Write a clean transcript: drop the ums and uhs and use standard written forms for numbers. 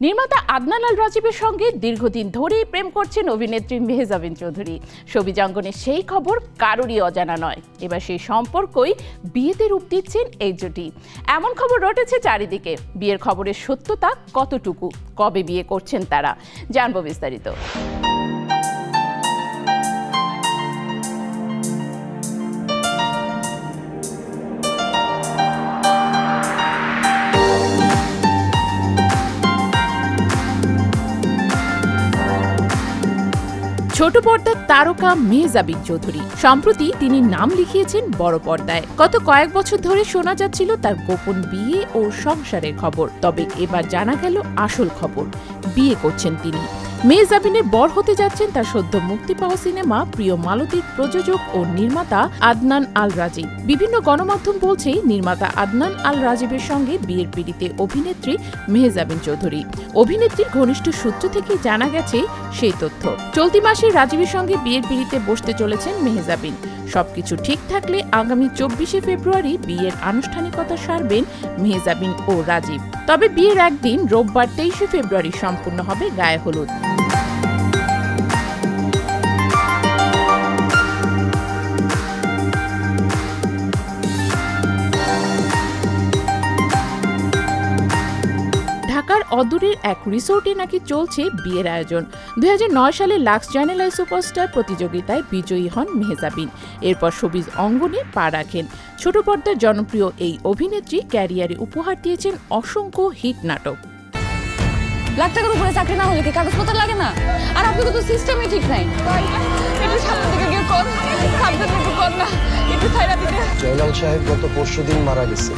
নির্মাতা আদনান আল রাজীবের সঙ্গে দীর্ঘদিন ধরেই প্রেম করছেন অভিনেত্রী মেহজাবিন চৌধুরী। শোবিজাঙ্গনে সেই খবর কারোরই অজানা নয়। এবার সেই সম্পর্কই বিয়েতে রূপ দিচ্ছেন এই জুটি। এমন খবর রটেছে চারিদিকে। বিয়ের খবরের সত্যতা কতটুকু, কবে বিয়ে করছেন তারা, জানবো বিস্তারিত। ছোট পর্দার তারকা মেহজাবিন চৌধুরী সম্প্রতি তিনি নাম লিখিয়েছেন বড় পর্দায়। গত কয়েক বছর ধরে শোনা যাচ্ছিল তার গোপন বিয়ে ও সংসারের খবর, তবে এবার জানা গেল আসল খবর, বিয়ে করছেন তিনি। মেহজাবিনের বর হতে যাচ্ছেন তার সদ্য মুক্তি পাওয়া সিনেমা প্রিয় মালতীর প্রযোজক ও নির্মাতা আদনান আল রাজীব। বিভিন্ন গণমাধ্যম বলছে নির্মাতা আদনান আল রাজীবের সঙ্গে বিয়ের পিড়িতে অভিনেত্রী মেহজাবিন চৌধুরী। অভিনেত্রীর ঘনিষ্ঠ সূত্র থেকে জানা গেছে সেই তথ্য। চলতি মাসে রাজীবের সঙ্গে বিয়ের পিড়িতে বসতে চলেছেন মেহজাবিন। সবকিছু ঠিক থাকলে আগামী 24শে ফেব্রুয়ারি বিয়ের আনুষ্ঠানিকতা সারবেন মেহজাবিন ও রাজীব। তবে বিয়ের একদিন রোববার 23শে ফেব্রুয়ারি সম্পূর্ণ হবে গায়ে হলুদ। ঢাকার অদূরের এক রিসোর্টে নাকি চলছে বিয়ের আয়োজন। 2009 সালে লাক্স চ্যানেল সুপারস্টার প্রতিযোগিতায় বিজয়ী হন মেহজাবিন। এরপর শোবিজ অঙ্গনে পা রাখেন। ছোট পর্দার জনপ্রিয় এই অভিনেত্রী ক্যারিয়ারে উপহার দিয়েছেন অসংখ্য হিট নাটক। লাখ টাকার উপরে চাকরি না হলে কি কাগজপত্র লাগে না? আর আপনি তো সিস্টেমই ঠিক নাই। একটু সামনে দিকে গিয়ে কর, সাবধানে একটু কর না, একটু ছাইড়া দিতে। জয়নাল সাহেব গত পরশুদিন মারা গেছে।